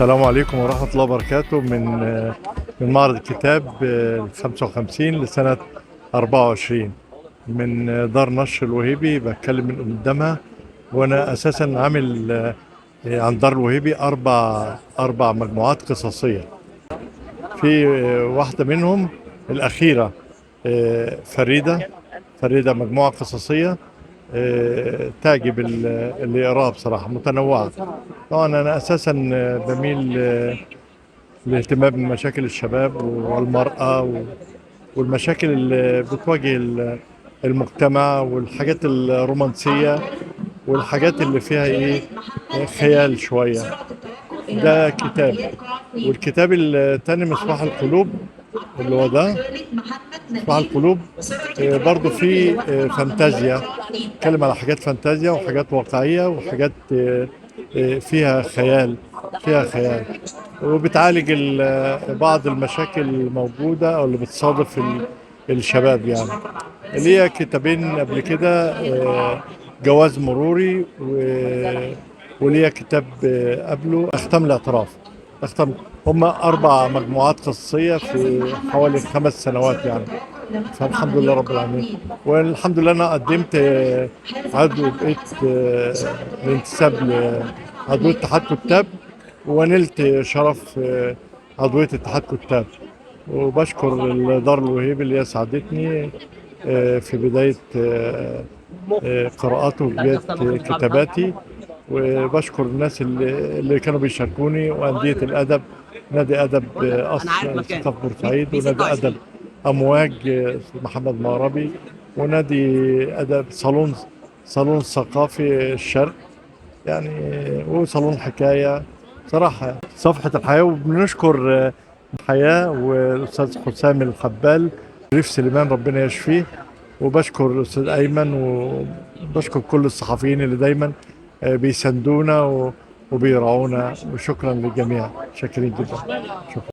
السلام عليكم ورحمة الله وبركاته من معرض الكتاب 55 لسنة 24 من دار نشر الوهيبي. بتكلم من قدامها، وأنا أساسا عامل عن دار الوهيبي أربع مجموعات قصصية. في واحدة منهم الأخيرة فريدة مجموعة قصصية تعجب اللي يقراها، بصراحة متنوعة. طبعا أنا أساسا بميل للاهتمام بمشاكل الشباب والمرأة والمشاكل اللي بتواجه المجتمع، والحاجات الرومانسية والحاجات اللي فيها خيال شوية. ده كتاب. والكتاب التاني مصباح القلوب، اللي هو ده مصباح القلوب، برضو فيه فانتازيا، اتكلم على حاجات فانتازيا وحاجات واقعية وحاجات فيها خيال وبتعالج بعض المشاكل الموجودة أو اللي بتصادف الشباب يعني. ليا كتابين قبل كده، جواز مروري، وليا كتاب قبله أختام الاعتراف. هم 4 مجموعات قصصية في حوالي 5 سنوات يعني. فالحمد لله رب العالمين، والحمد لله أنا قدمت عضو، بقيت الانتساب لعضوية اتحاد كتاب، ونلت شرف عضوية اتحاد كتاب. وبشكر دار الوهيبي اللي هي ساعدتني في بداية قراءاتي وبداية كتاباتي. وبشكر الناس اللي كانوا بيشاركوني، وأندية الأدب، نادي أدب قصر ثقافة بورسعيد، ونادي أدب أمواج محمد مغربي، ونادي أدب صالون ثقافي الشرق يعني، وصالون حكاية. صراحة صفحة الحياة، وبنشكر الحياة والأستاذ حسام الخبال، ريف سليمان ربنا يشفيه. وبشكر الأستاذ أيمن، وبشكر كل الصحفيين اللي دايما بيساندونا وبيراعونا. وشكرا للجميع، شاكرين جدا. شكرا.